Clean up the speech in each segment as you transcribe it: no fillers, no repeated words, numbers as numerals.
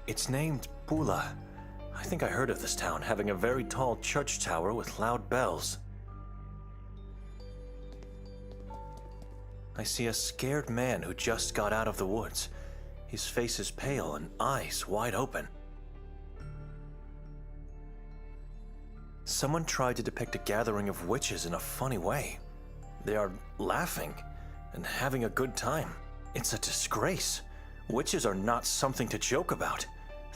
It's named Pula. I think I heard of this town having a very tall church tower with loud bells. I see a scared man who just got out of the woods. His face is pale and eyes wide open. Someone tried to depict a gathering of witches in a funny way. They are laughing and having a good time. It's a disgrace. Witches are not something to joke about.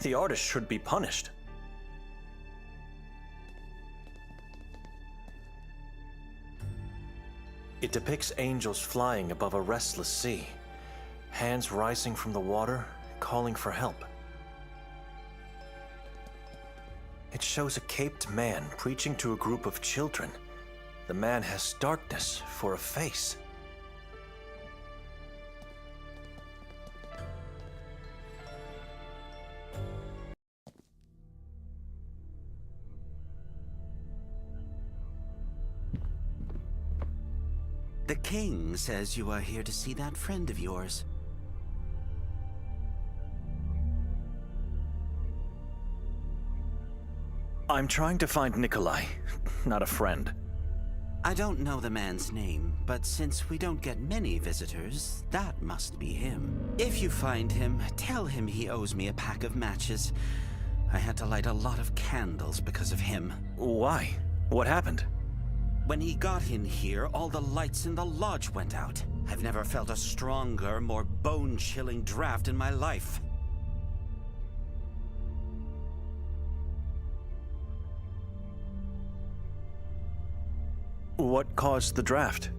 The artist should be punished. It depicts angels flying above a restless sea, hands rising from the water, calling for help. It shows a caped man preaching to a group of children. The man has darkness for a face. The king says you are here to see that friend of yours. I'm trying to find Nikolai, not a friend. I don't know the man's name, but since we don't get many visitors, that must be him. If you find him, tell him he owes me a pack of matches. I had to light a lot of candles because of him. Why? What happened? When he got in here, all the lights in the lodge went out. I've never felt a stronger, more bone-chilling draft in my life. What caused the draft?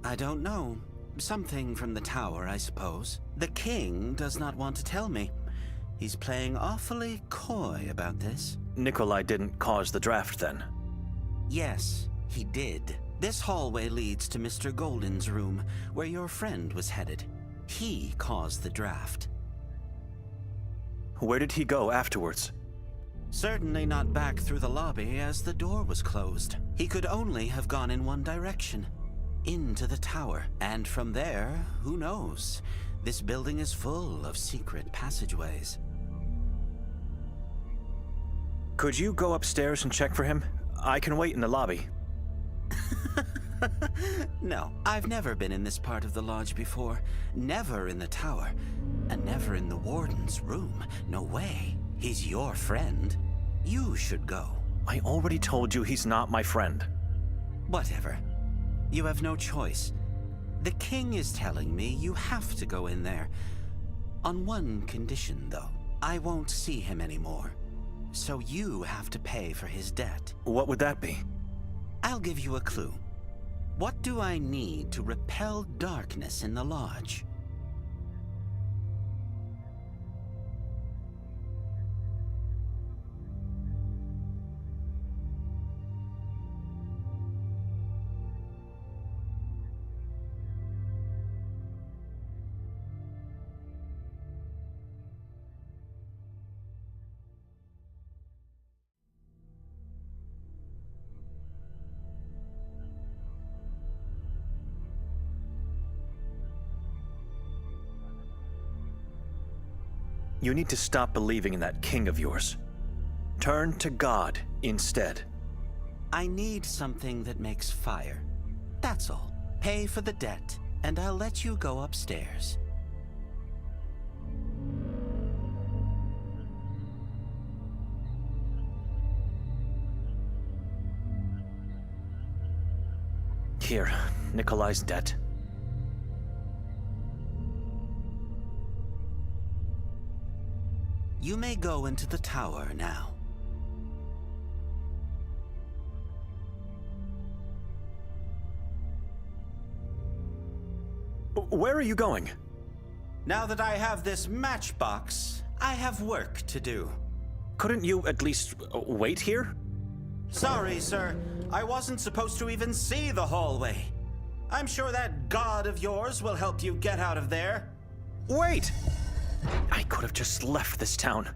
I don't know. Something from the tower, I suppose. The king does not want to tell me. He's playing awfully coy about this. Nikolai didn't cause the draft then? Yes, he did. This hallway leads to Mr. Golden's room, where your friend was headed. He caused the draft. Where did he go afterwards? Certainly not back through the lobby, as the door was closed. He could only have gone in one direction, into the tower. And from there, who knows? This building is full of secret passageways. Could you go upstairs and check for him? I can wait in the lobby. No, I've never been in this part of the lodge before. Never in the tower, and never in the warden's room. No way. He's your friend. You should go. I already told you he's not my friend. Whatever. You have no choice. The king is telling me you have to go in there. On one condition, though. I won't see him anymore. So you have to pay for his debt. What would that be? I'll give you a clue. What do I need to repel darkness in the lodge? You need to stop believing in that king of yours. Turn to God instead. I need something that makes fire. That's all. Pay for the debt, and I'll let you go upstairs. Here, Nikolai's debt. You may go into the tower now. Where are you going? Now that I have this matchbox, I have work to do. Couldn't you at least wait here? Sorry, sir. I wasn't supposed to even see the hallway. I'm sure that god of yours will help you get out of there. Wait! I could have just left this town.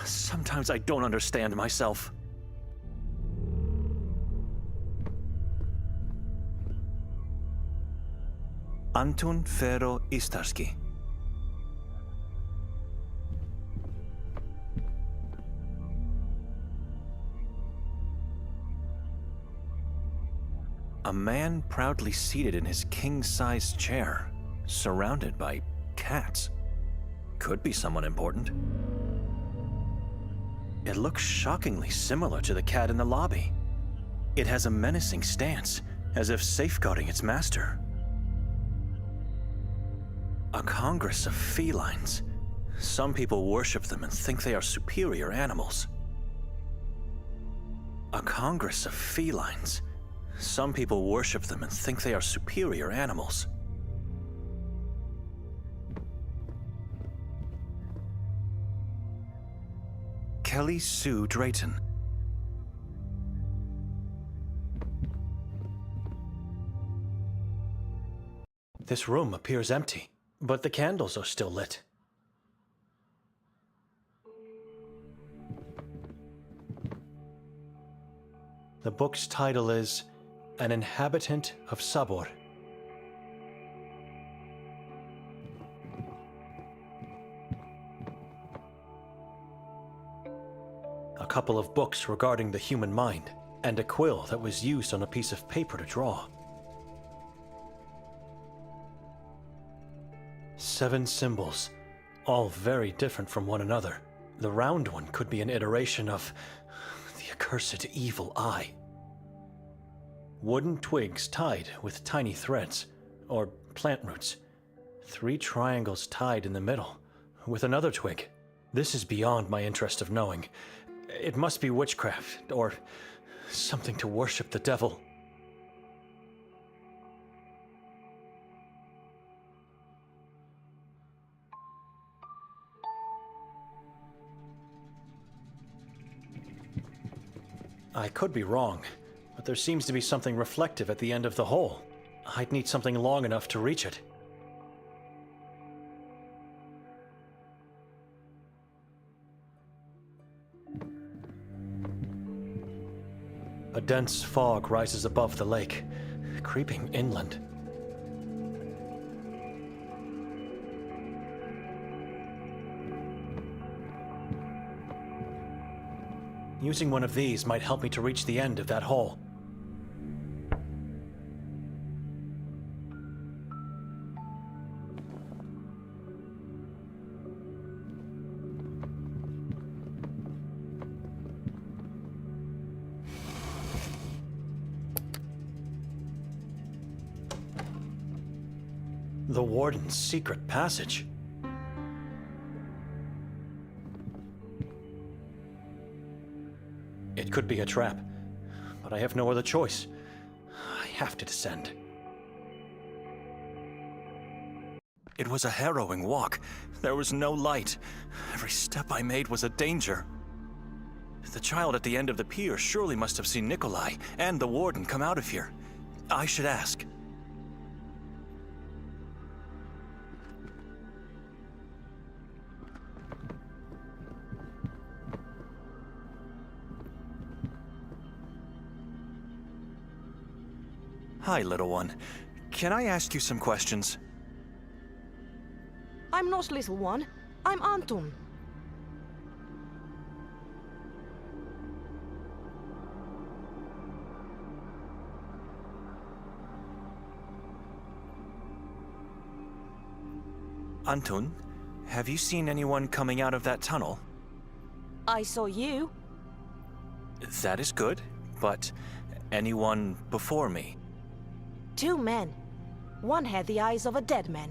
Sometimes I don't understand myself. Antun Fero Istarski. A man proudly seated in his king-sized chair, surrounded by cats. Could be someone important. It looks shockingly similar to the cat in the lobby. It has a menacing stance, as if safeguarding its master. A congress of felines. Some people worship them and think they are superior animals. A congress of felines. Some people worship them and think they are superior animals. Kelly Sue Drayton. This room appears empty, but the candles are still lit. The book's title is An Inhabitant of Sabor. A couple of books regarding the human mind, and a quill that was used on a piece of paper to draw. 7 symbols, all very different from one another. The round one could be an iteration of the accursed evil eye. Wooden twigs tied with tiny threads, or plant roots. 3 triangles tied in the middle, with another twig. This is beyond my interest of knowing. It must be witchcraft, or something to worship the devil. I could be wrong, but there seems to be something reflective at the end of the hole. I'd need something long enough to reach it. A dense fog rises above the lake, creeping inland. Using one of these might help me to reach the end of that hole. The warden's secret passage. It could be a trap, but I have no other choice. I have to descend. It was a harrowing walk. There was no light. Every step I made was a danger. The child at the end of the pier surely must have seen Nikolai and the warden come out of here. I should ask. Hi, little one. Can I ask you some questions? I'm not little one. I'm Anton. Anton, have you seen anyone coming out of that tunnel? I saw you. That is good, but anyone before me? 2 men. One had the eyes of a dead man.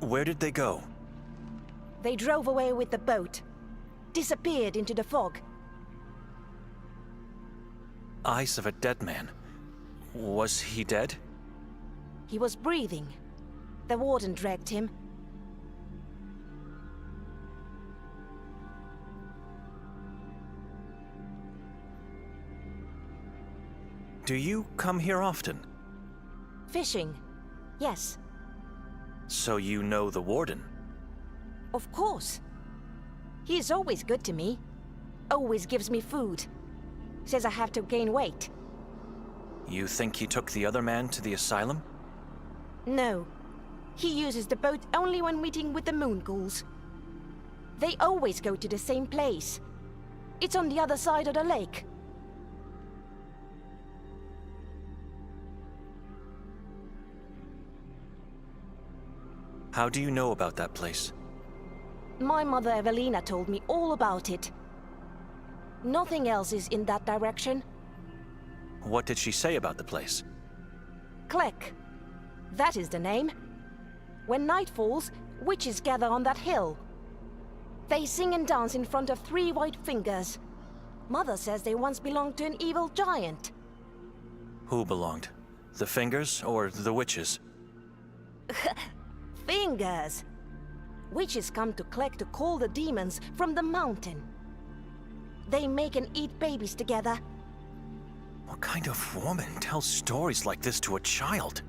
Where did they go? They drove away with the boat. Disappeared into the fog. Eyes of a dead man. Was he dead? He was breathing. The warden dragged him. Do you come here often? Fishing. Yes, So you know the warden? of course. He is always good to me. Always gives me food. Says I have to gain weight. You think he took the other man to the asylum? No. He uses the boat only when meeting with the moon ghouls. They always go to the same place. It's on the other side of the lake. How do you know about that place? My mother Evelina told me all about it. Nothing else is in that direction. What did she say about the place? Klek. That is the name. When night falls, witches gather on that hill. They sing and dance in front of 3 white fingers. Mother says they once belonged to an evil giant. Who belonged? The fingers or the witches? Fingers! Witches come to Klek to call the demons from the mountain. They make and eat babies together. What kind of woman tells stories like this to a child?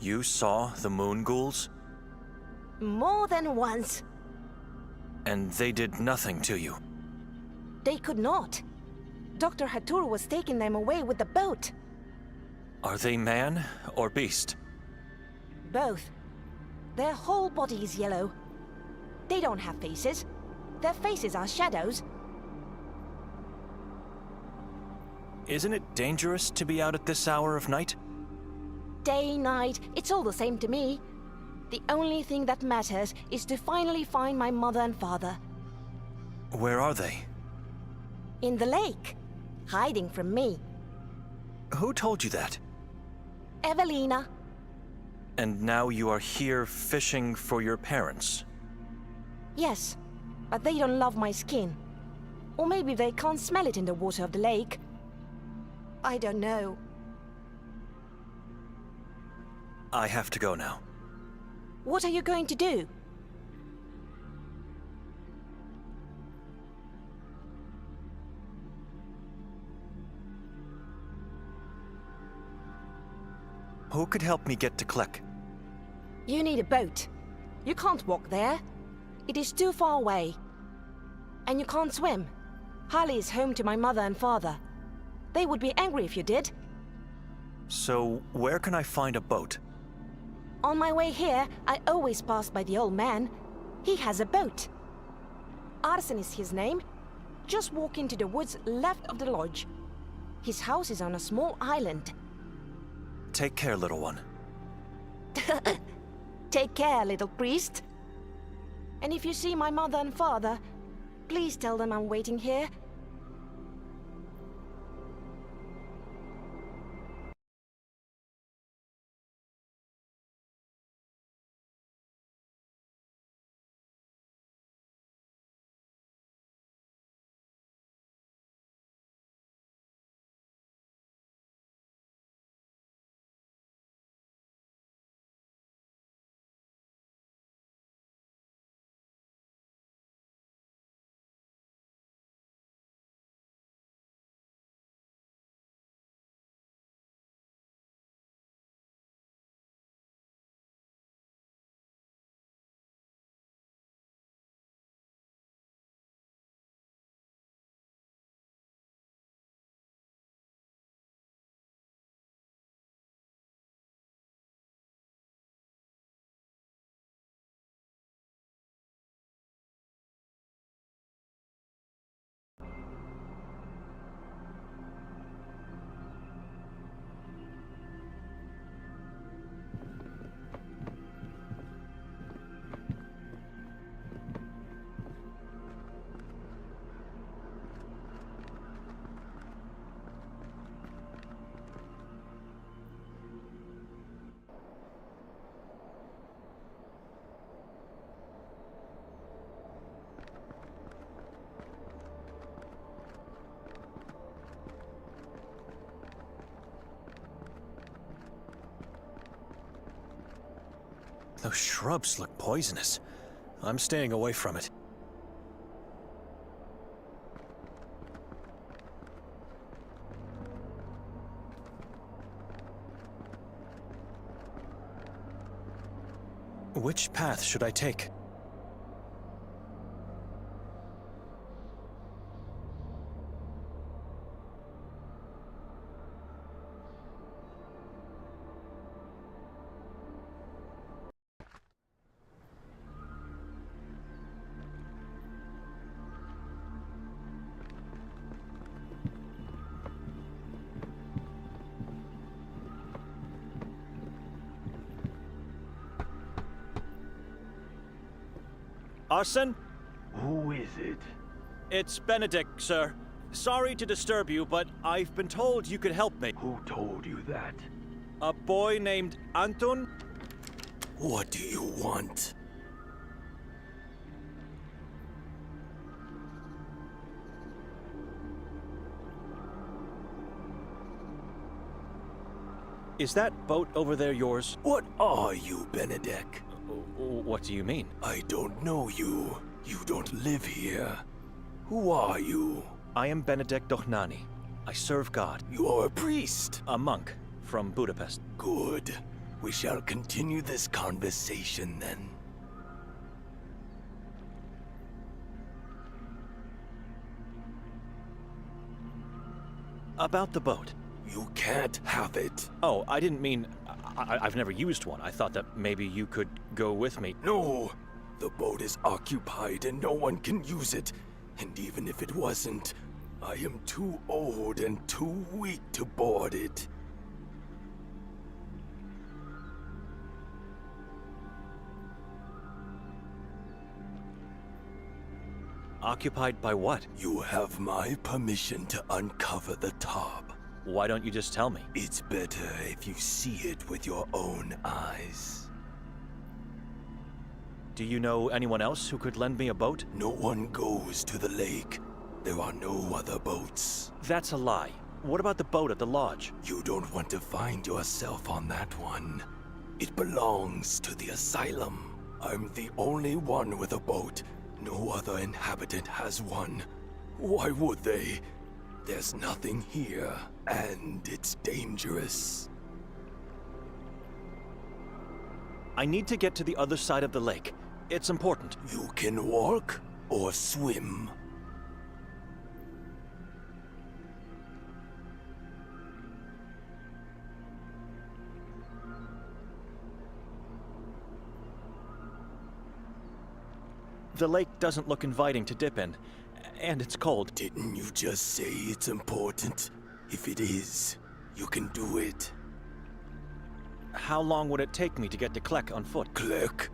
You saw the moon ghouls? More than once. And they did nothing to you? They could not. Dr. Hatur was taking them away with the boat. Are they man or beast? Both. Their whole body is yellow. They don't have faces. Their faces are shadows. Isn't it dangerous to be out at this hour of night? Day, night, it's all the same to me. The only thing that matters is to finally find my mother and father. Where are they? In the lake. Hiding from me. Who told you that? Evelina. And now you are here fishing for your parents? Yes, but they don't love my skin. Or maybe they can't smell it in the water of the lake. I don't know. I have to go now. What are you going to do? Who could help me get to Klek? You need a boat. You can't walk there. It is too far away. And you can't swim. Harley is home to my mother and father. They would be angry if you did. So, where can I find a boat? On my way here, I always pass by the old man. He has a boat. Arsen is his name. Just walk into the woods left of the lodge. His house is on a small island. Take care, little one. Take care, little priest. And if you see my mother and father, please tell them I'm waiting here. Those shrubs look poisonous. I'm staying away from it. Which path should I take? Arson? Who is it? It's Benedict, sir. Sorry to disturb you, but I've been told you could help me. Who told you that? A boy named Anton? What do you want? Is that boat over there yours? What are you, Benedict? What do you mean? I don't know you. You don't live here. Who are you? I am Benedict Dochnani. I serve God. You are a priest. A monk from Budapest. Good. We shall continue this conversation then. About the boat. You can't have it. Oh, I didn't mean... I've never used one. I thought that maybe you could go with me. No! The boat is occupied and no one can use it. And even if it wasn't, I am too old and too weak to board it. Occupied by what? You have my permission to uncover the top. Why don't you just tell me? It's better if you see it with your own eyes. Do you know anyone else who could lend me a boat? No one goes to the lake. There are no other boats. That's a lie. What about the boat at the lodge? You don't want to find yourself on that one. It belongs to the asylum. I'm the only one with a boat. No other inhabitant has one. Why would they? There's nothing here, and it's dangerous. I need to get to the other side of the lake. It's important. You can walk or swim. The lake doesn't look inviting to dip in, and it's cold. Didn't you just say it's important? If it is, you can do it. How long would it take me to get to Klek on foot? Click.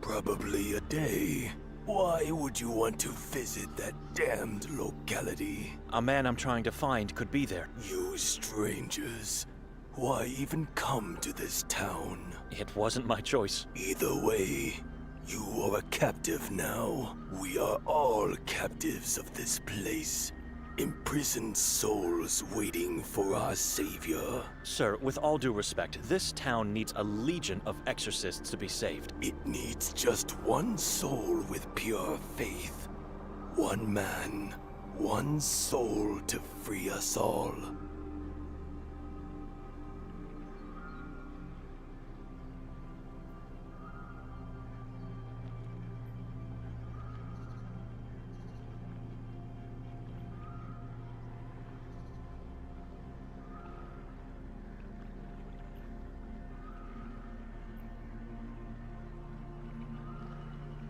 Probably a day. Why would you want to visit that damned locality? A man I'm trying to find could be there. You strangers. Why even come to this town? It wasn't my choice. Either way, you are a captive now. We are all captives of this place. Imprisoned souls waiting for our savior. Sir, with all due respect, this town needs a legion of exorcists to be saved. It needs just one soul with pure faith. One man, one soul to free us all.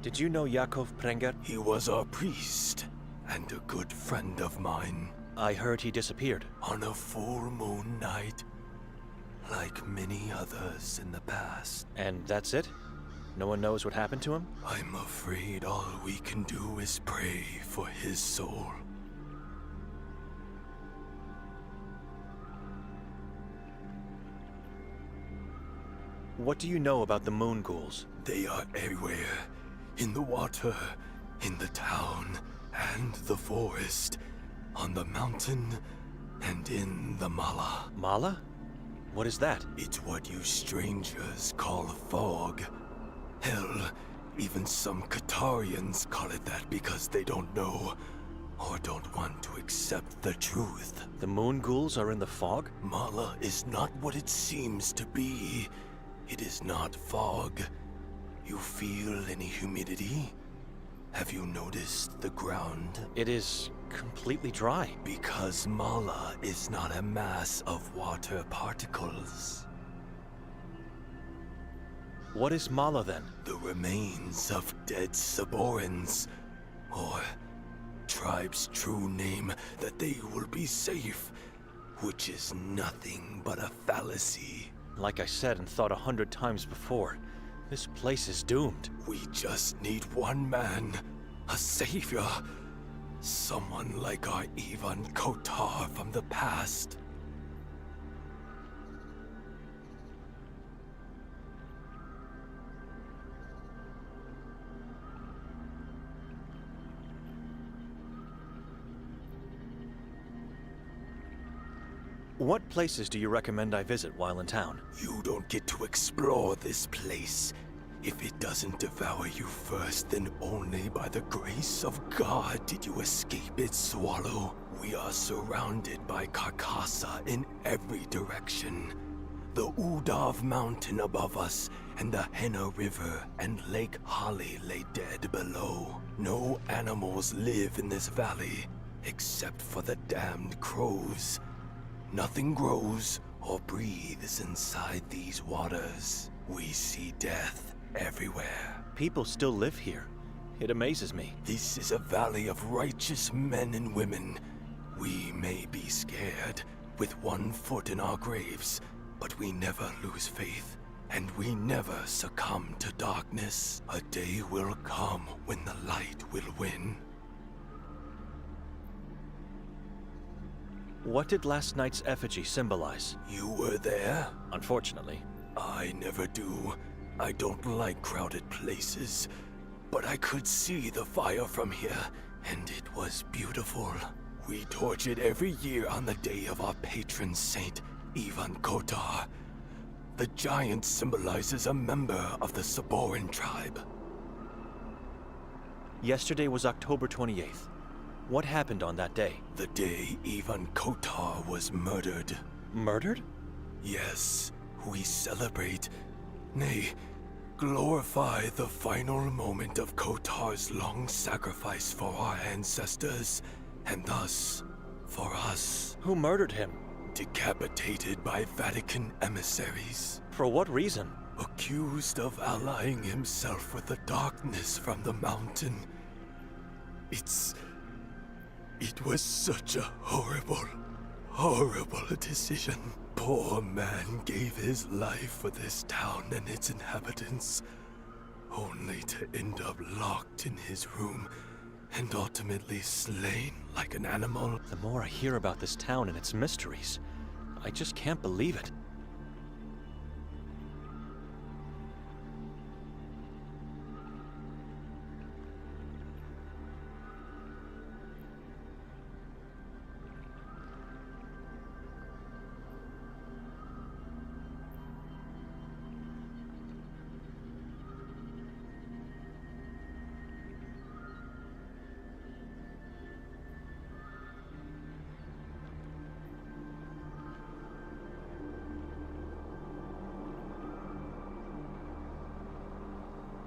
Did you know Yakov Prenger? He was our priest and a good friend of mine. I heard he disappeared. On a full moon night, like many others in the past. And that's it? No one knows what happened to him? I'm afraid all we can do is pray for his soul. What do you know about the moon ghouls? They are everywhere. In the water, in the town, and the forest, on the mountain, and in the mala. Mala? What is that? It's what you strangers call fog. Hell, even some Qatarians call it that because they don't know, or don't want to accept the truth. The moon ghouls are in the fog? Mala is not what it seems to be. It is not fog. You feel any humidity? Have you noticed the ground? It is completely dry. Because Mala is not a mass of water particles. What is Mala then? The remains of dead Saborans, or tribe's true name that they will be safe, which is nothing but a fallacy. Like I said and thought 100 times before, This place is doomed. We just need one man, a savior. Someone like our Ivan Kotar from the past. What places do you recommend I visit while in town? You don't get to explore this place. If it doesn't devour you first, then only by the grace of God did you escape its swallow. We are surrounded by Carcassa in every direction. The Udav Mountain above us, and the Henna River and Lake Holly lay dead below. No animals live in this valley, except for the damned crows. Nothing grows or breathes inside these waters. We see death everywhere. People still live here. It amazes me. This is a valley of righteous men and women. We may be scared, with one foot in our graves, but we never lose faith, and we never succumb to darkness. A day will come when the light will win. What did last night's effigy symbolize? You were there? Unfortunately. I never do. I don't like crowded places, but I could see the fire from here, and it was beautiful. We torch it every year on the day of our patron saint, Ivan Kotar. The giant symbolizes a member of the Saboran tribe. Yesterday was October 28th. What happened on that day? The day Ivan Kotar was murdered. Murdered? Yes, we celebrate, nay, glorify the final moment of Kotar's long sacrifice for our ancestors, and thus, for us. Who murdered him? Decapitated by Vatican emissaries. For what reason? Accused of allying himself with the darkness from the mountain. It was such a horrible, horrible decision. Poor man gave his life for this town and its inhabitants, only to end up locked in his room and ultimately slain like an animal. The more I hear about this town and its mysteries, I just can't believe it.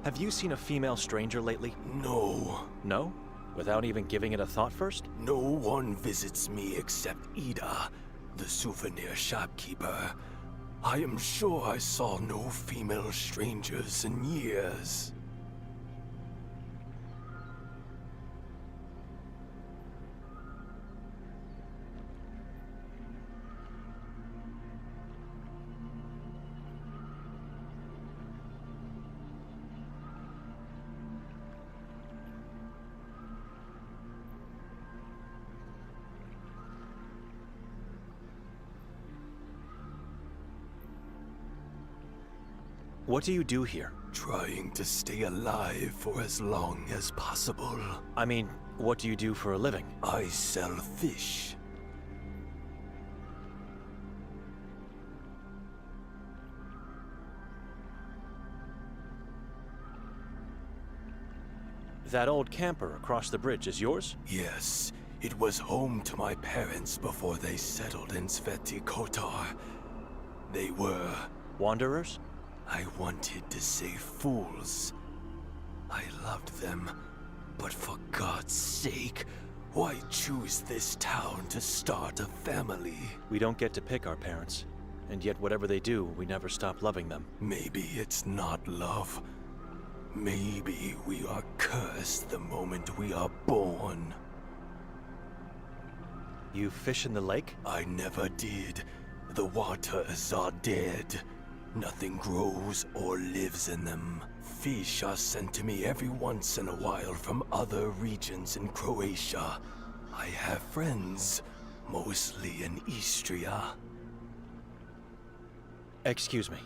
Have you seen a female stranger lately? No. No? Without even giving it a thought first? No one visits me except Ida, the souvenir shopkeeper. I am sure I saw no female strangers in years. What do you do here? Trying to stay alive for as long as possible. I mean, what do you do for a living? I sell fish. That old camper across the bridge is yours? Yes, it was home to my parents before they settled in Sveti Kotar. They were... Wanderers? I wanted to say fools. I loved them, but for God's sake, why choose this town to start a family? We don't get to pick our parents, and yet whatever they do, we never stop loving them. Maybe it's not love. Maybe we are cursed the moment we are born. You fish in the lake? I never did. The waters are dead. Nothing grows or lives in them. Fish are sent to me every once in a while from other regions in Croatia. I have friends, mostly in Istria. Excuse me.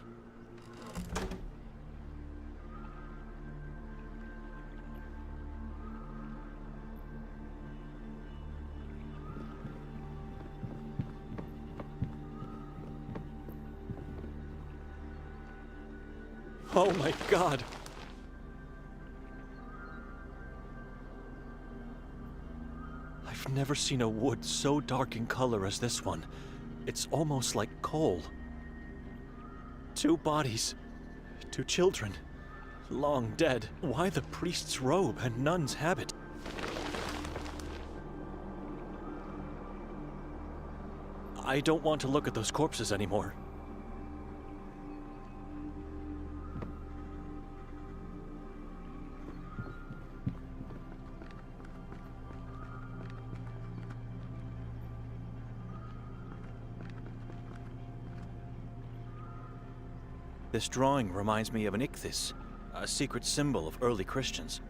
Oh my God! I've never seen a wood so dark in color as this one. It's almost like coal. 2 bodies. 2 children. Long dead. Why the priest's robe and nun's habit? I don't want to look at those corpses anymore. This drawing reminds me of an ichthys, a secret symbol of early Christians.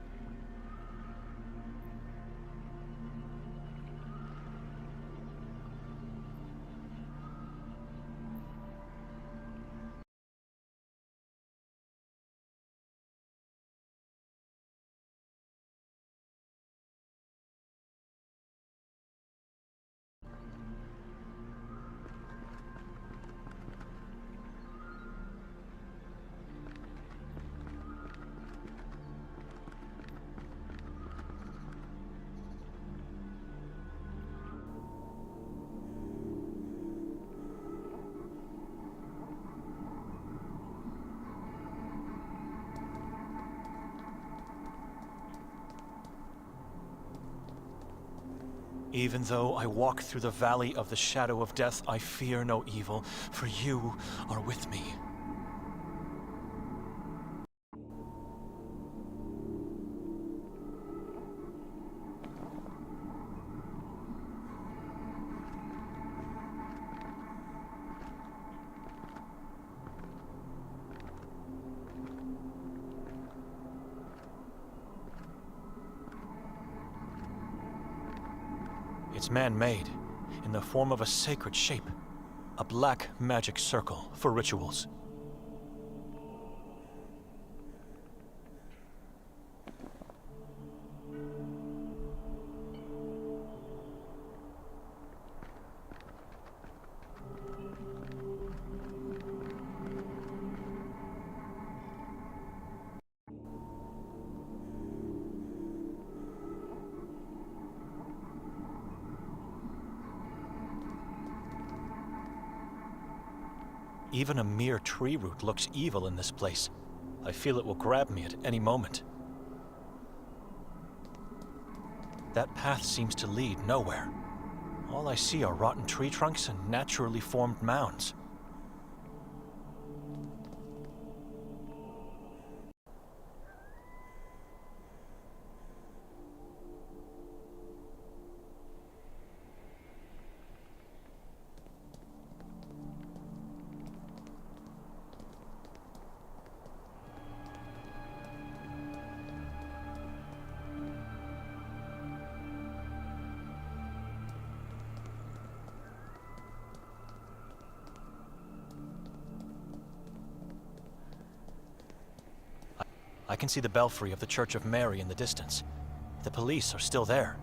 Even though I walk through the valley of the shadow of death, I fear no evil, for you are with me. It's man-made, in the form of a sacred shape. A black magic circle for rituals. Even a mere tree root looks evil in this place. I feel it will grab me at any moment. That path seems to lead nowhere. All I see are rotten tree trunks and naturally formed mounds. I can see the belfry of the Church of Mary in the distance. The police are still there.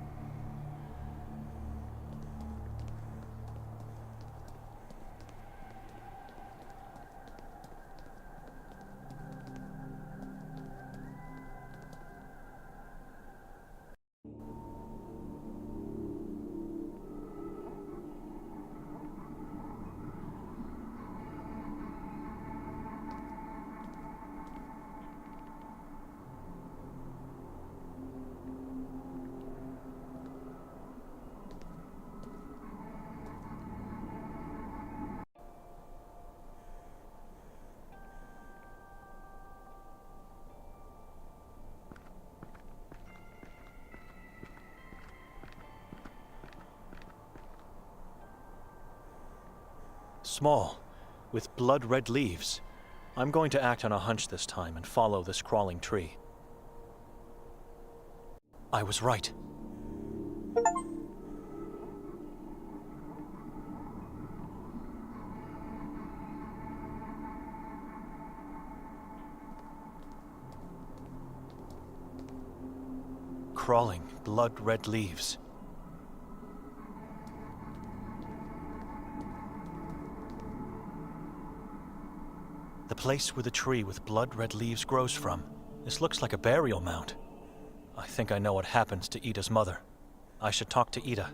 Small, with blood-red leaves. I'm going to act on a hunch this time and follow this crawling tree. I was right. Crawling, blood-red leaves. The place where the tree with blood-red leaves grows from. This looks like a burial mound. I think I know what happens to Ida's mother. I should talk to Ida.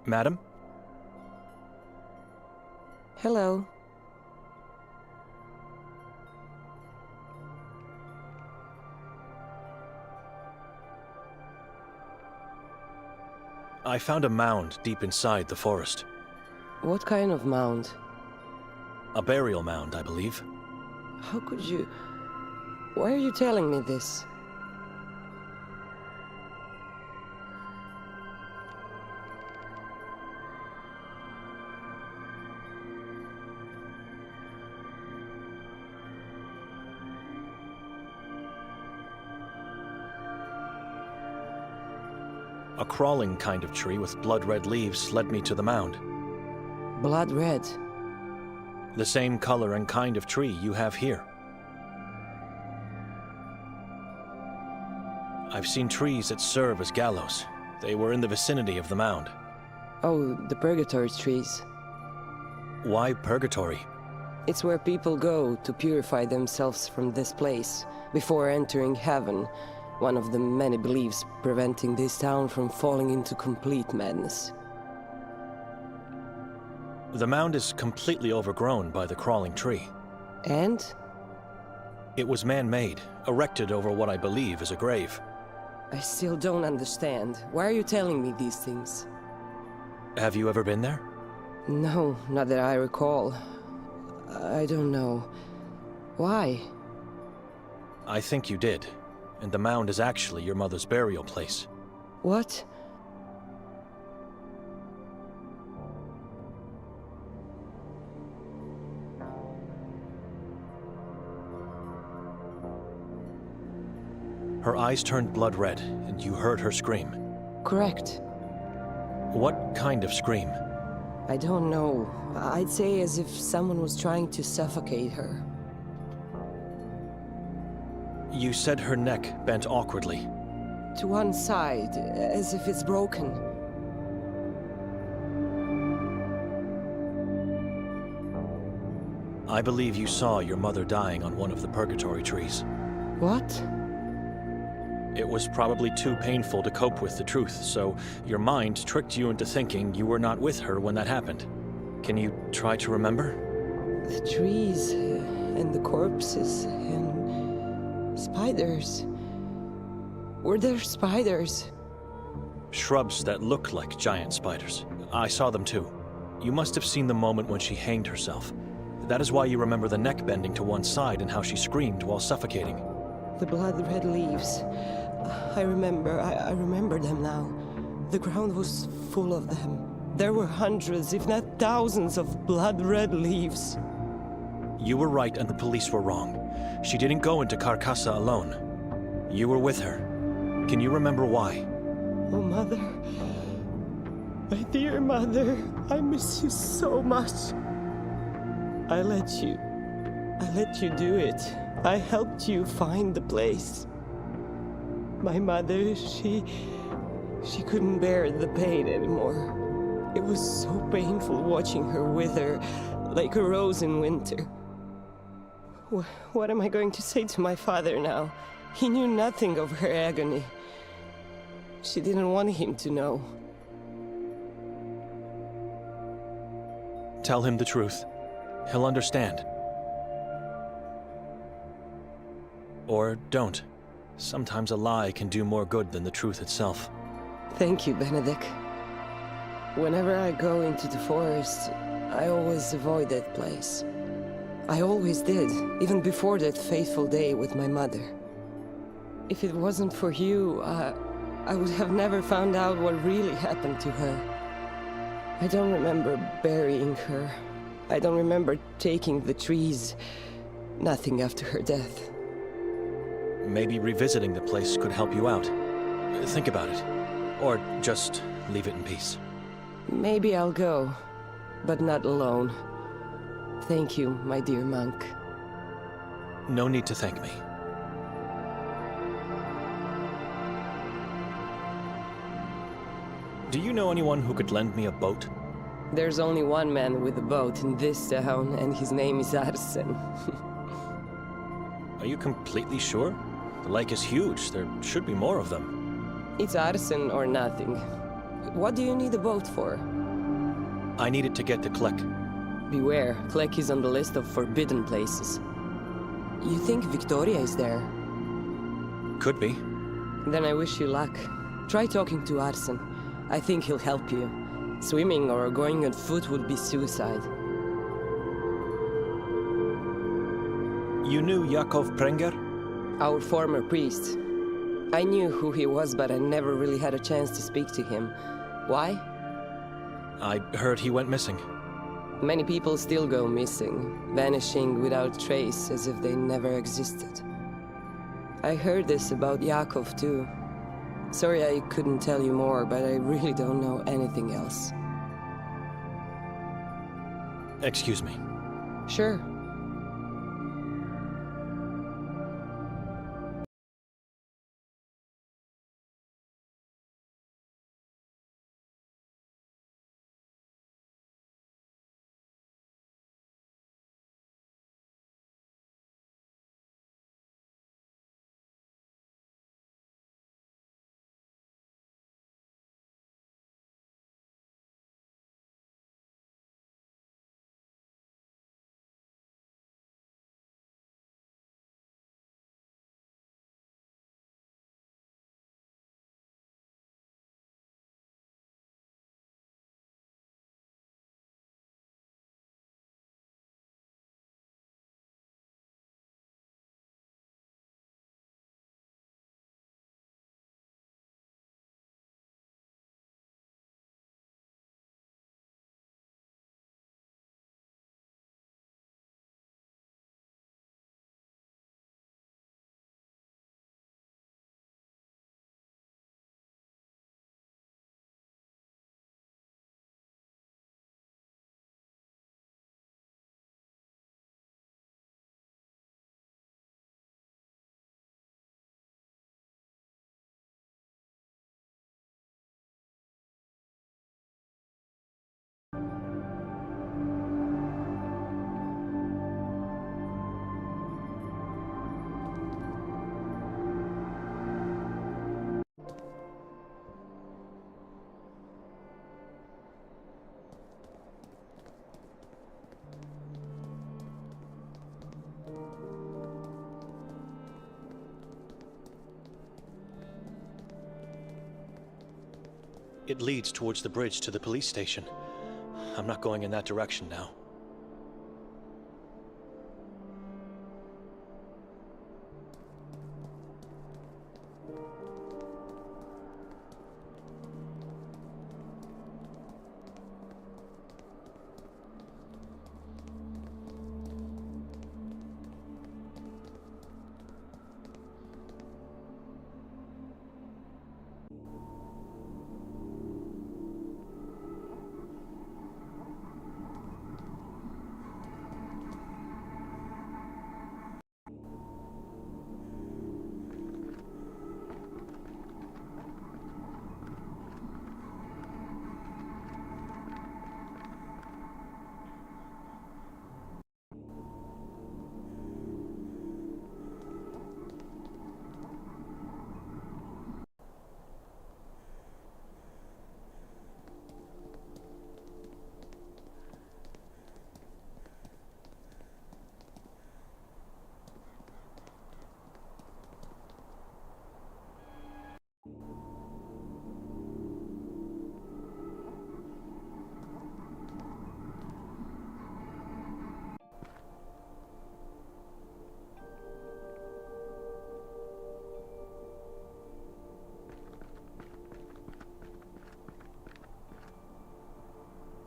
Madam? Hello. I found a mound deep inside the forest. What kind of mound? A burial mound, I believe. How could you... Why are you telling me this? A crawling kind of tree with blood-red leaves led me to the mound. Blood red. The same color and kind of tree you have here. I've seen trees that serve as gallows. They were in the vicinity of the mound. Oh, the purgatory trees. Why purgatory? It's where people go to purify themselves from this place before entering heaven. One of the many beliefs preventing this town from falling into complete madness. The mound is completely overgrown by the crawling tree. And? It was man-made, erected over what I believe is a grave. I still don't understand. Why are you telling me these things? Have you ever been there? No, not that I recall. I don't know. Why? I think you did. And the mound is actually your mother's burial place. What? Her eyes turned blood red, and you heard her scream. Correct. What kind of scream? I don't know. I'd say as if someone was trying to suffocate her. You said her neck bent awkwardly. To one side, as if it's broken. I believe you saw your mother dying on one of the purgatory trees. What? It was probably too painful to cope with the truth, so your mind tricked you into thinking you were not with her when that happened. Can you try to remember? The trees, and the corpses, and... spiders. Were there spiders? Shrubs that looked like giant spiders. I saw them too. You must have seen the moment when she hanged herself. That is why you remember the neck bending to one side and how she screamed while suffocating. The blood-red leaves. I remember them now. The ground was full of them. There were hundreds, if not thousands, of blood-red leaves. You were right and the police were wrong. She didn't go into Carcassa alone. You were with her. Can you remember why? Oh, Mother. My dear Mother, I miss you so much. I let you do it. I helped you find the place. My mother, she couldn't bear the pain anymore. It was so painful watching her wither like a rose in winter. What am I going to say to my father now? He knew nothing of her agony. She didn't want him to know. Tell him the truth. He'll understand. Or don't. Sometimes a lie can do more good than the truth itself. Thank you, Benedict. Whenever I go into the forest, I always avoid that place. I always did, even before that fateful day with my mother. If it wasn't for you, I would have never found out what really happened to her. I don't remember burying her. I don't remember taking the trees. Nothing after her death. Maybe revisiting the place could help you out. Think about it. Or just leave it in peace. Maybe I'll go, but not alone. Thank you, my dear monk. No need to thank me. Do you know anyone who could lend me a boat? There's only one man with a boat in this town, and his name is Arsen. Are you completely sure? The lake is huge. There should be more of them. It's Arsen or nothing. What do you need a boat for? I need it to get to Klek. Beware, Klek is on the list of forbidden places. You think Victoria is there? Could be. Then I wish you luck. Try talking to Arsen. I think he'll help you. Swimming or going on foot would be suicide. You knew Yakov Prenger? Our former priest. I knew who he was, but I never really had a chance to speak to him. Why? I heard he went missing. Many people still go missing, vanishing without trace, as if they never existed. I heard this about Yakov too. Sorry I couldn't tell you more, but I really don't know anything else. Excuse me. Sure. It leads towards the bridge to the police station. I'm not going in that direction now.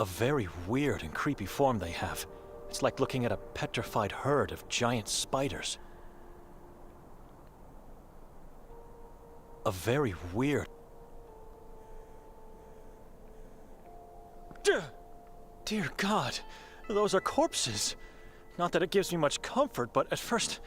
A very weird and creepy form they have. It's like looking at a petrified herd of giant spiders. A very weird... Dear God, those are corpses. Not that it gives me much comfort, but at first,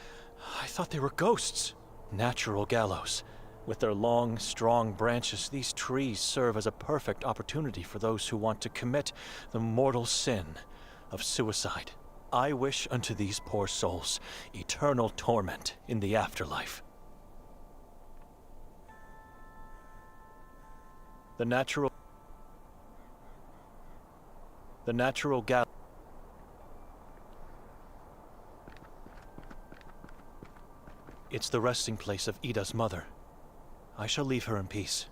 I thought they were ghosts. Natural gallows. With their long, strong branches, these trees serve as a perfect opportunity for those who want to commit the mortal sin of suicide. I wish unto these poor souls eternal torment in the afterlife. The natural gallows. It's the resting place of Ida's mother. I shall leave her in peace.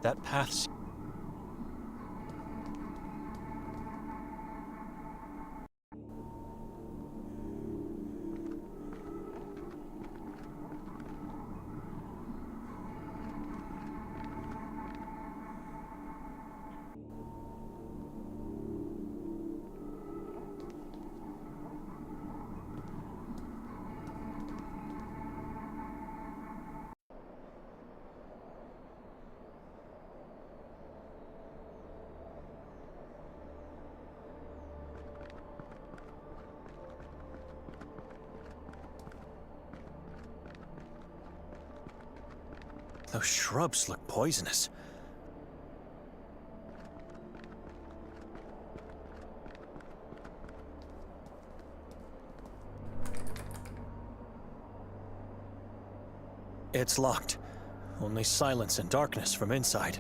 That path's... Those shrubs look poisonous. It's locked. Only silence and darkness from inside.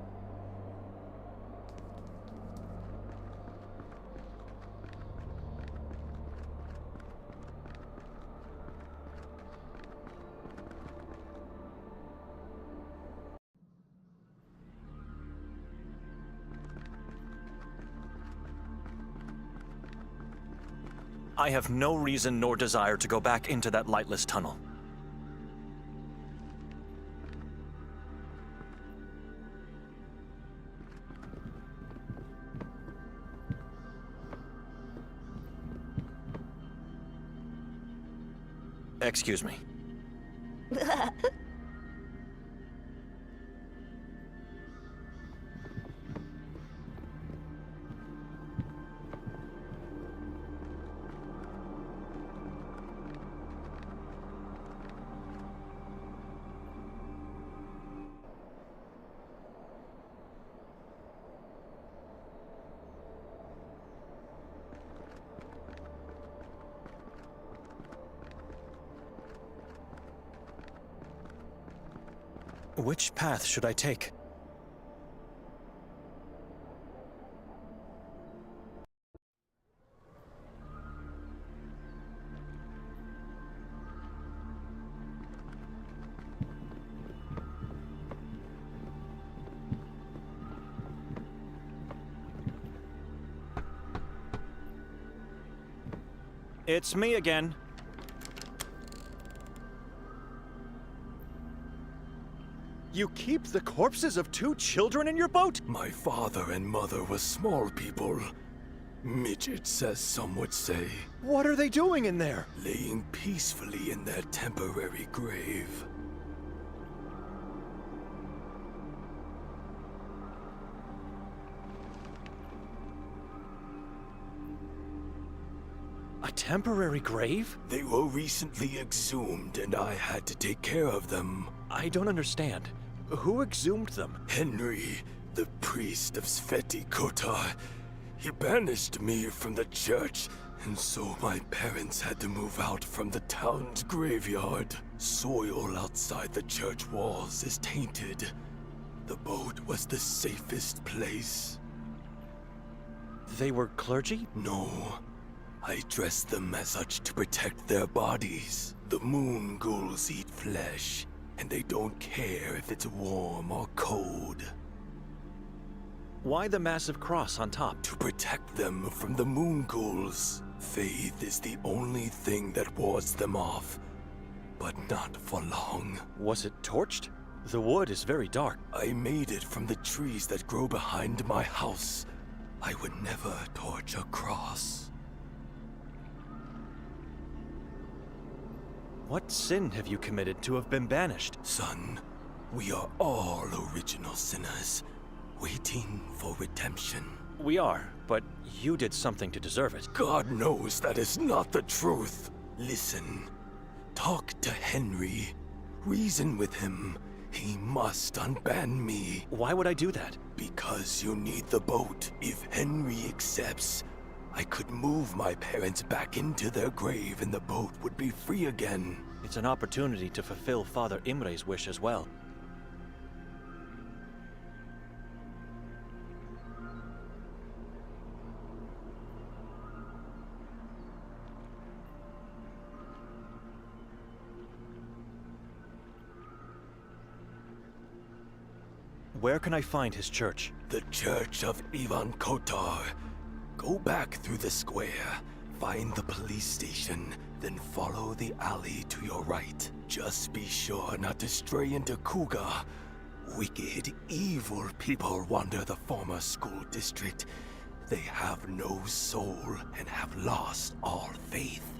I have no reason nor desire to go back into that lightless tunnel. Excuse me. Which path should I take? It's me again. You keep the corpses of 2 children in your boat? My father and mother were small people. Midgets, as some would say. What are they doing in there? Laying peacefully in their temporary grave. A temporary grave? They were recently exhumed, and I had to take care of them. I don't understand. Who exhumed them? Henry, the priest of Sveti Kotar. He banished me from the church, and so my parents had to move out from the town's graveyard. Soil outside the church walls is tainted. The boat was the safest place. They were clergy? No. I dressed them as such to protect their bodies. The moon ghouls eat flesh, and they don't care if it's warm or cold. Why the massive cross on top? To protect them from the moon ghouls. Faith is the only thing that wards them off. But not for long. Was it torched? The wood is very dark. I made it from the trees that grow behind my house. I would never torch a cross. What sin have you committed to have been banished? Son, we are all original sinners, waiting for redemption. We are, but you did something to deserve it. God knows that is not the truth. Listen, talk to Henry. Reason with him. He must unban me. Why would I do that? Because you need the boat. If Henry accepts, I could move my parents back into their grave and the boat would be free again. It's an opportunity to fulfill Father Imre's wish as well. Where can I find his church? The Church of Ivan Kotar. Go back through the square, find the police station, then follow the alley to your right. Just be sure not to stray into Kuga. Wicked, evil people wander the former school district. They have no soul and have lost all faith.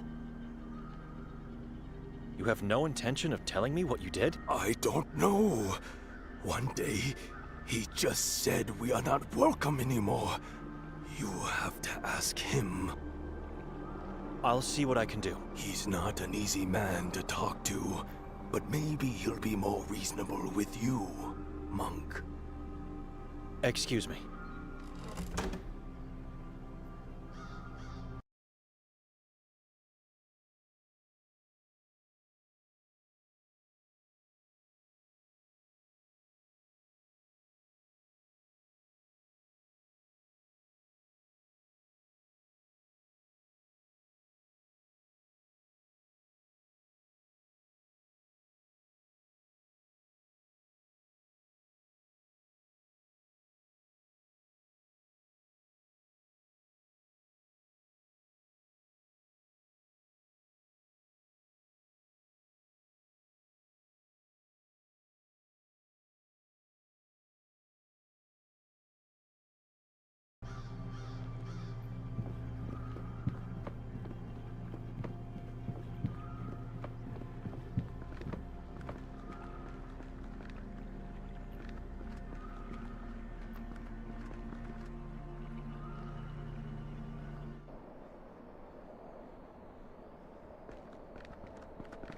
You have no intention of telling me what you did? I don't know. One day, he just said we are not welcome anymore. You have to ask him. I'll see what I can do. He's not an easy man to talk to, but maybe he'll be more reasonable with you, monk. Excuse me.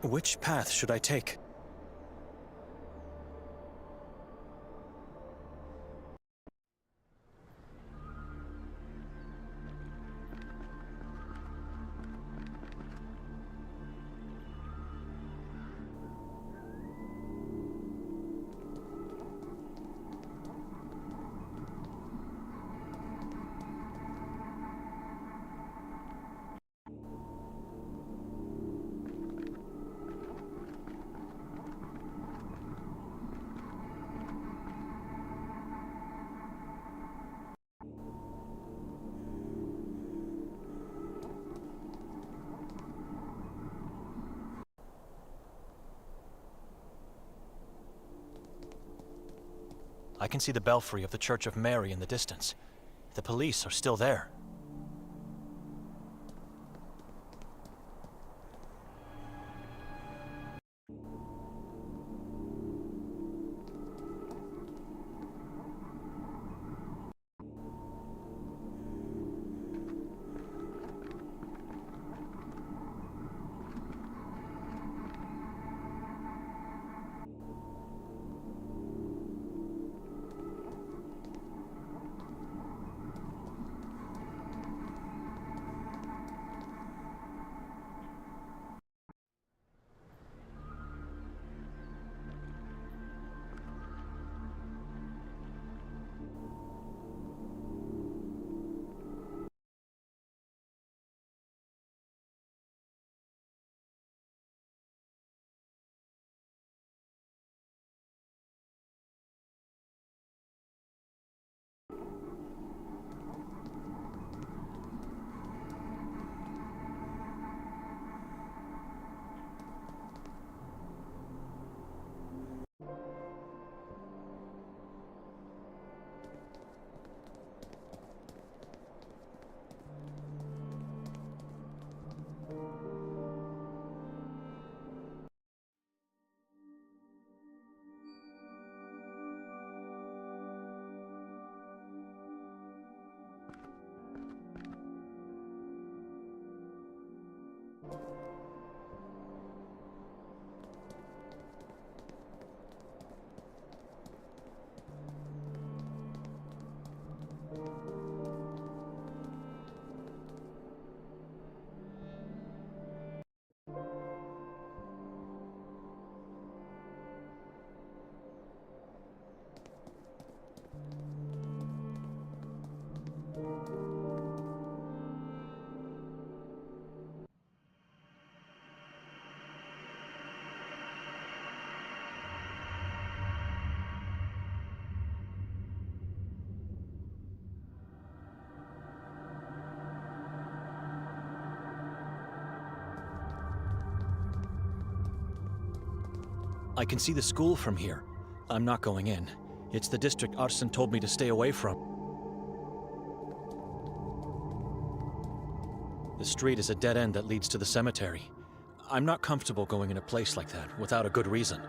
Which path should I take? I can see the belfry of the Church of Mary in the distance. The police are still there. I can see the school from here. I'm not going in. It's the district Arsen told me to stay away from. The street is a dead end that leads to the cemetery. I'm not comfortable going in a place like that without a good reason.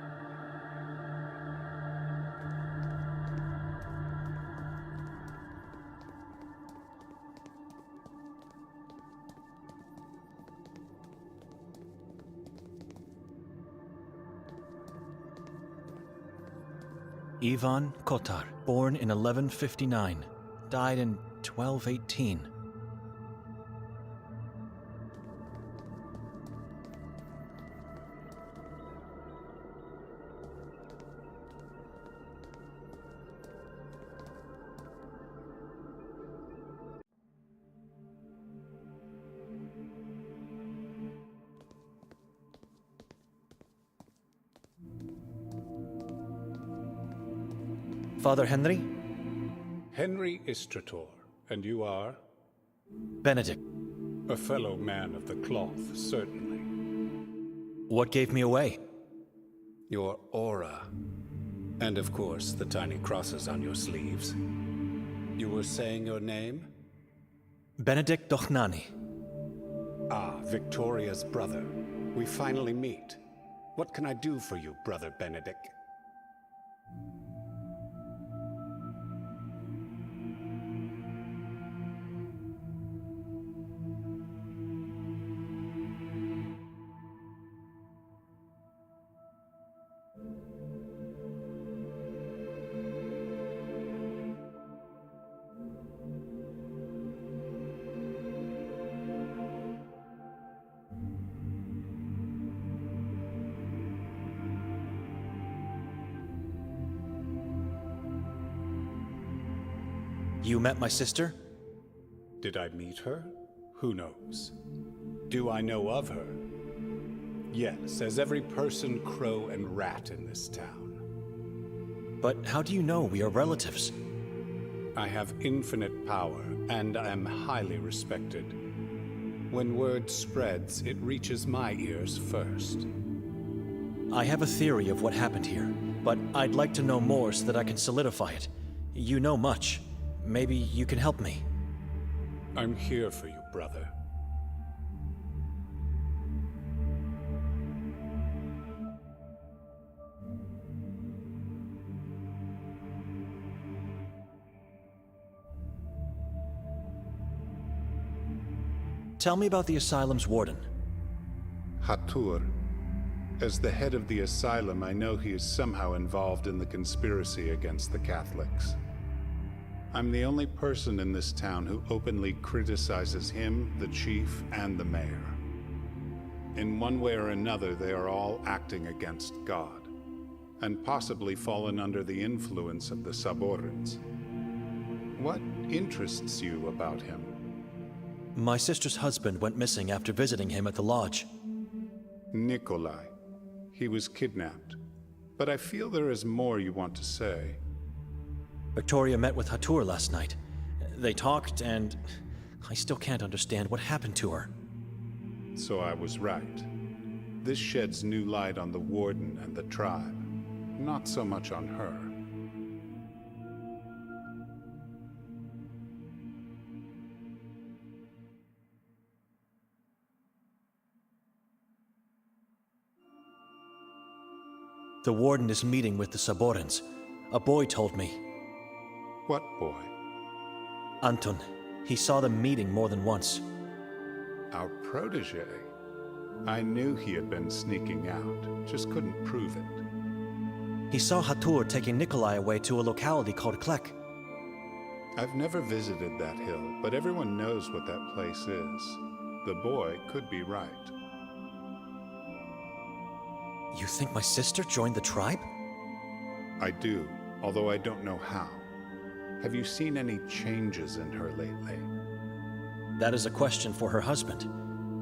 Ivan Kotar, born in 1159, died in 1218. Father Henry? Henry Istrator, and you are? Benedict. A fellow man of the cloth, certainly. What gave me away? Your aura. And of course, the tiny crosses on your sleeves. You were saying your name? Benedict Dochnani. Ah, Victoria's brother. We finally meet. What can I do for you, Brother Benedict? You met my sister? Did I meet her? Who knows? Do I know of her? Yes, as every person, crow, and rat in this town. But how do you know we are relatives? I have infinite power, and am highly respected. When word spreads, it reaches my ears first. I have a theory of what happened here, but I'd like to know more so that I can solidify it. You know much. Maybe you can help me. I'm here for you, brother. Tell me about the asylum's warden. Hatur. As the head of the asylum, I know he is somehow involved in the conspiracy against the Catholics. I'm the only person in this town who openly criticizes him, the chief, and the mayor. In one way or another, they are all acting against God, and possibly fallen under the influence of the Saborans. What interests you about him? My sister's husband went missing after visiting him at the lodge. Nikolai. He was kidnapped. But I feel there is more you want to say. Victoria met with Hatur last night. They talked, and I still can't understand what happened to her. So I was right. This sheds new light on the Warden and the tribe. Not so much on her. The Warden is meeting with the Saborans. A boy told me. What boy? Anton. He saw them meeting more than once. Our protege. I knew he had been sneaking out, just couldn't prove it. He saw Hatur taking Nikolai away to a locality called Klek. I've never visited that hill, but everyone knows what that place is. The boy could be right. You think my sister joined the tribe? I do, although I don't know how. Have you seen any changes in her lately? That is a question for her husband.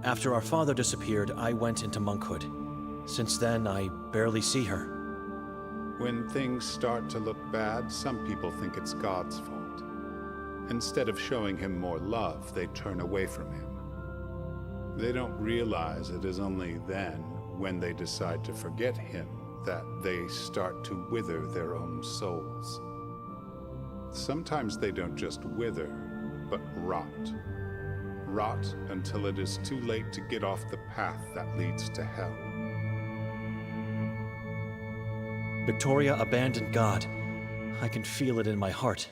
After our father disappeared, I went into monkhood. Since then, I barely see her. When things start to look bad, some people think it's God's fault. Instead of showing him more love, they turn away from him. They don't realize it is only then, when they decide to forget him, that they start to wither their own souls. Sometimes they don't just wither, but rot. Rot until it is too late to get off the path that leads to hell. Victoria abandoned God. I can feel it in my heart.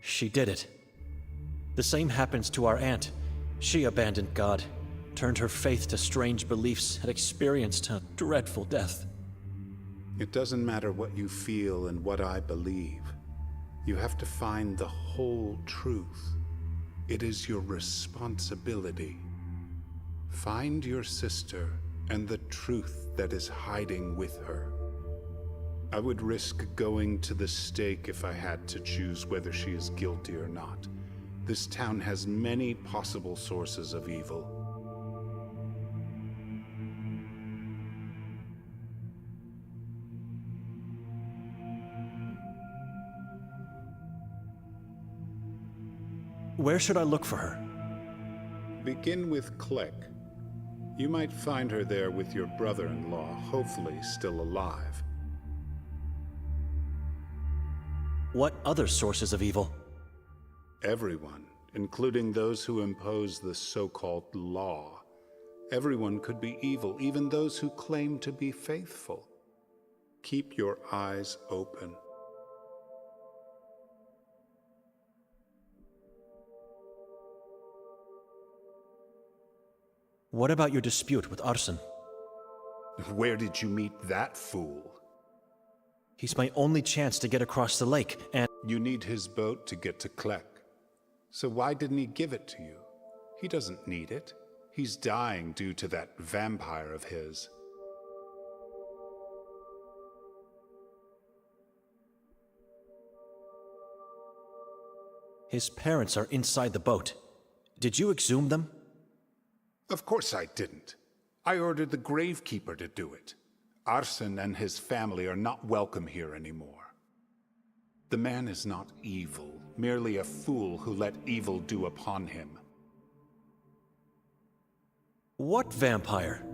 She did it. The same happens to our aunt. She abandoned God, turned her faith to strange beliefs, and experienced a dreadful death. It doesn't matter what you feel and what I believe. You have to find the whole truth. It is your responsibility. Find your sister and the truth that is hiding with her. I would risk going to the stake if I had to choose whether she is guilty or not. This town has many possible sources of evil. Where should I look for her? Begin with Klek. You might find her there with your brother-in-law, hopefully still alive. What other sources of evil? Everyone, including those who impose the so-called law. Everyone could be evil, even those who claim to be faithful. Keep your eyes open. What about your dispute with Arsen? Where did you meet that fool? He's my only chance to get across the lake, and You need his boat to get to Klek. So why didn't he give it to you? He doesn't need it. He's dying due to that vampire of his. his parents are inside the boat. Did you exhume them? Of course I didn't. I ordered the gravekeeper to do it. Arsen and his family are not welcome here anymore. The man is not evil, merely a fool who let evil do upon him. What vampire?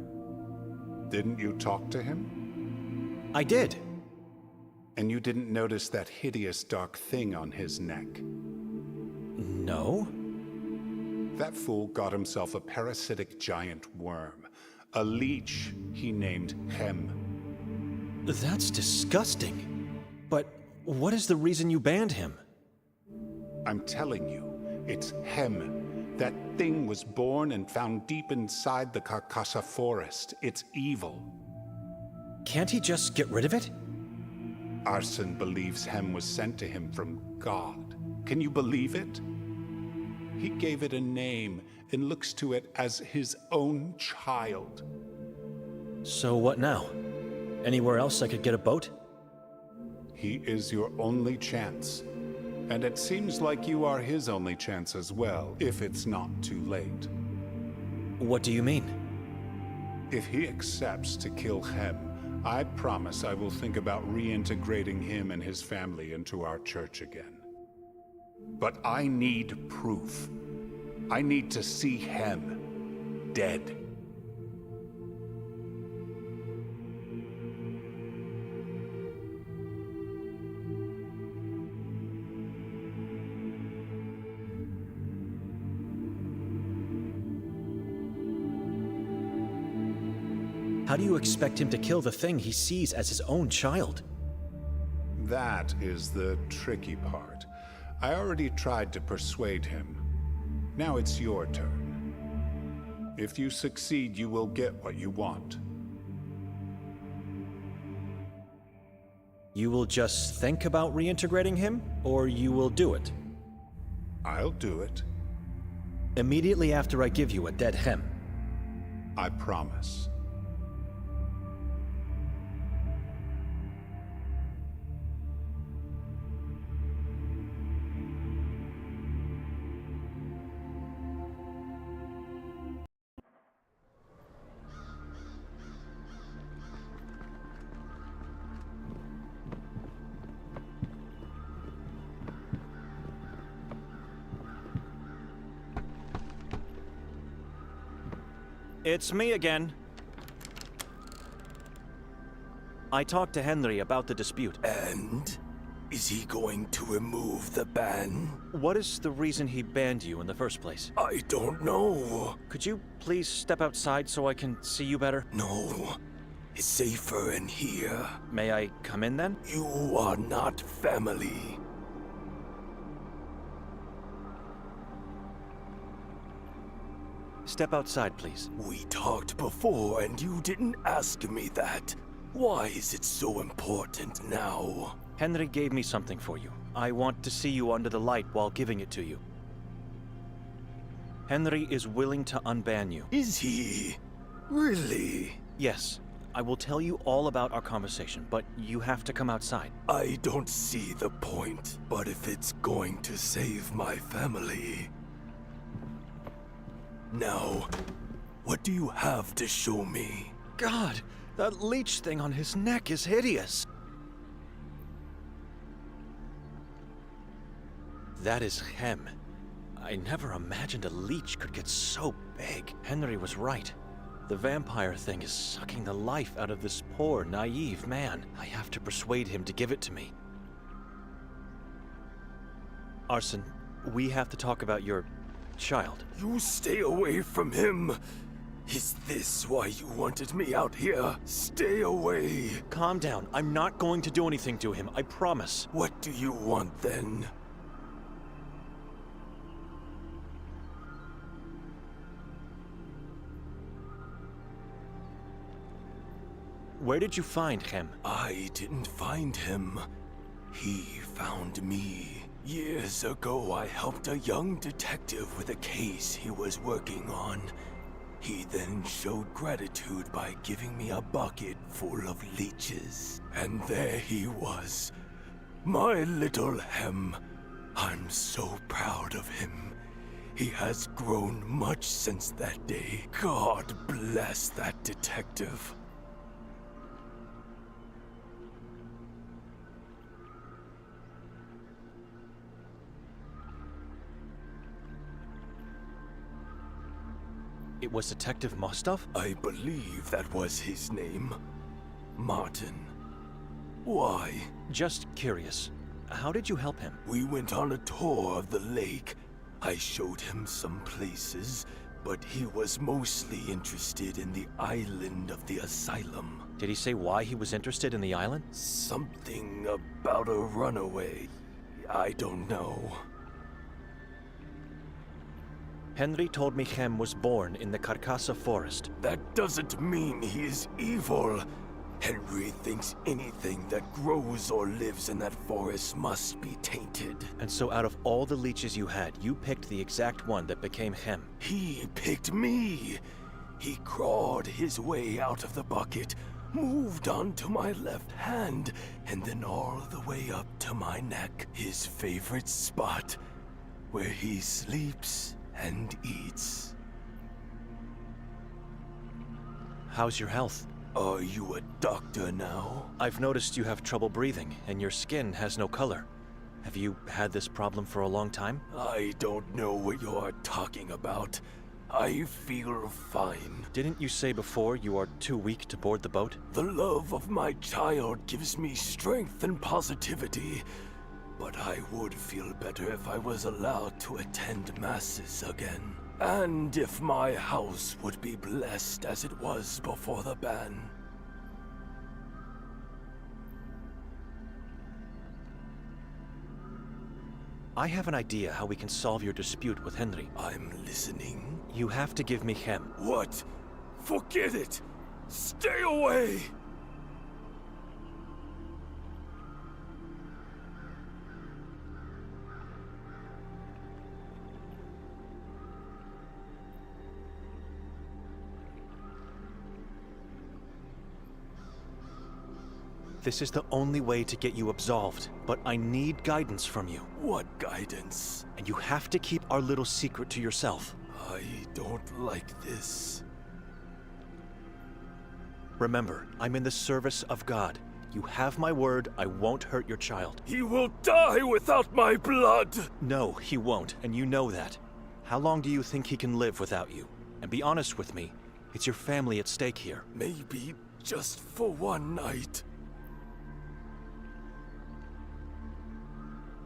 Didn't you talk to him? I did. And you didn't notice that hideous dark thing on his neck? No. That fool got himself a parasitic giant worm. A leech he named Hem. That's disgusting. But what is the reason you banned him? I'm telling you, it's Hem. That thing was born and found deep inside the Carcassa forest. It's evil. Can't he just get rid of it? Arsen believes Hem was sent to him from God. Can you believe it? He gave it a name and looks to it as his own child. So what now? Anywhere else I could get a boat? He is your only chance. And it seems like you are his only chance as well, if it's not too late. What do you mean? If he accepts to kill Hem, I promise I will think about reintegrating him and his family into our church again. But I need proof. I need to see Hem dead. How do you expect him to kill the thing he sees as his own child? That is the tricky part. I already tried to persuade him. Now it's your turn. If you succeed, you will get what you want. You will just think about reintegrating him, or you will do it? I'll do it. Immediately after I give you a dead Hem. I promise. It's me again. I talked to Henry about the dispute. And? Is he going to remove the ban? What is the reason he banned you in the first place? I don't know. Could you please step outside so I can see you better? No. It's safer in here. May I come in then? You are not family. Step outside, please. We talked before and you didn't ask me that. Why is it so important now? Henry gave me something for you. I want to see you under the light while giving it to you. Henry is willing to unban you. Is he? Really? Yes. I will tell you all about our conversation, but you have to come outside. I don't see the point, but if it's going to save my family... Now, what do you have to show me? God, that leech thing on his neck is hideous. That is Hem. I never imagined a leech could get so big. Henry was right. The vampire thing is sucking the life out of this poor, naive man. I have to persuade him to give it to me. Arson, we have to talk about your child. You stay away from him. Is this why you wanted me out here? Stay away. Calm down. I'm not going to do anything to him, I promise. What do you want then? Where did you find Hem? I didn't find him. He found me. Years ago, I helped a young detective with a case he was working on. He then showed gratitude by giving me a bucket full of leeches. And there he was. My little Hem. I'm so proud of him. He has grown much since that day. God bless that detective. It was Detective Mostov? I believe that was his name. Martin. Why? Just curious. How did you help him? We went on a tour of the lake. I showed him some places, but he was mostly interested in the island of the asylum. Did he say why he was interested in the island? Something about a runaway. I don't know. Henry told me Hem was born in the Carcassa forest. That doesn't mean he is evil. Henry thinks anything that grows or lives in that forest must be tainted. And so out of all the leeches you had, you picked the exact one that became Hem. He picked me. He crawled his way out of the bucket, moved onto my left hand, and then all the way up to my neck. His favorite spot, where he sleeps and eats. How's your health? Are you a doctor now? I've noticed you have trouble breathing, and your skin has no color. Have you had this problem for a long time? I don't know what you're talking about. I feel fine. Didn't you say before you are too weak to board the boat? The love of my child gives me strength and positivity. But I would feel better if I was allowed to attend masses again. And if my house would be blessed as it was before the ban. I have an idea how we can solve your dispute with Henry. I'm listening. You have to give me Hem. What? Forget it! Stay away! This is the only way to get you absolved, but I need guidance from you. What guidance? And you have to keep our little secret to yourself. I don't like this. Remember, I'm in the service of God. You have my word, I won't hurt your child. He will die without my blood! No, he won't, and you know that. How long do you think he can live without you? And be honest with me, it's your family at stake here. Maybe just for one night.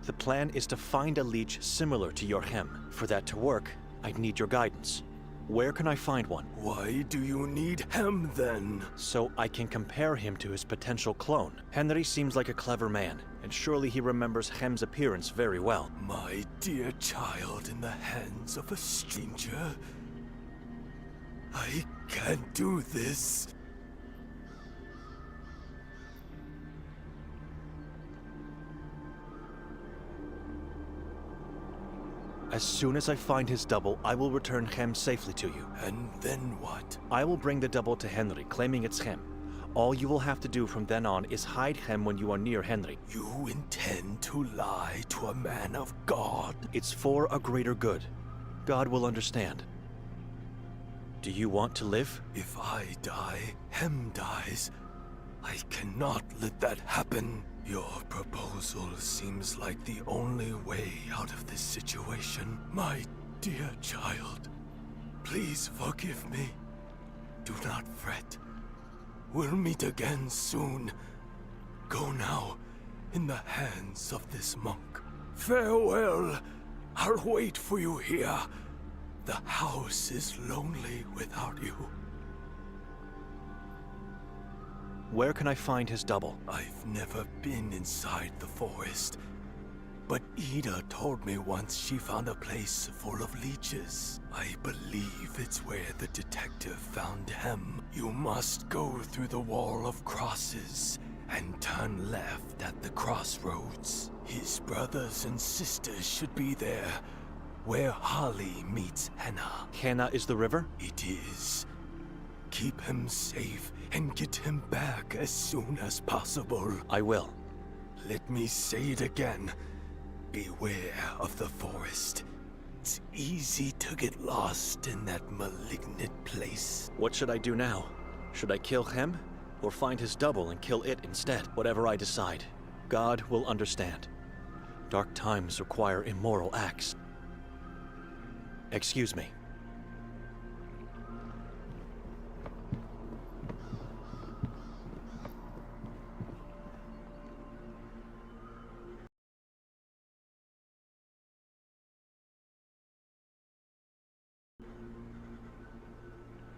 The plan is to find a leech similar to your Hem. For that to work, I'd need your guidance. Where can I find one? Why do you need him then? So I can compare him to his potential clone. Henry seems like a clever man, and surely he remembers Hem's appearance very well. My dear child in the hands of a stranger. I can't do this. As soon as I find his double, I will return Hem safely to you. And then what? I will bring the double to Henry, claiming it's Hem. All you will have to do from then on is hide Hem when you are near Henry. You intend to lie to a man of God? It's for a greater good. God will understand. Do you want to live? If I die, Hem dies. I cannot let that happen. Your proposal seems like the only way out of this situation. My dear child, please forgive me. Do not fret. We'll meet again soon. Go now, in the hands of this monk. Farewell. I'll wait for you here. The house is lonely without you. Where can I find his double? I've never been inside the forest, but Ida told me once she found a place full of leeches. I believe it's where the detective found him. You must go through the wall of crosses and turn left at the crossroads. His brothers and sisters should be there, where Holly meets Hannah. Hannah is the river? It is. Keep him safe and get him back as soon as possible. I will. Let me say it again. Beware of the forest. It's easy to get lost in that malignant place. What should I do now? Should I kill Hem? Or find his double and kill it instead? Whatever I decide, God will understand. Dark times require immoral acts. Excuse me.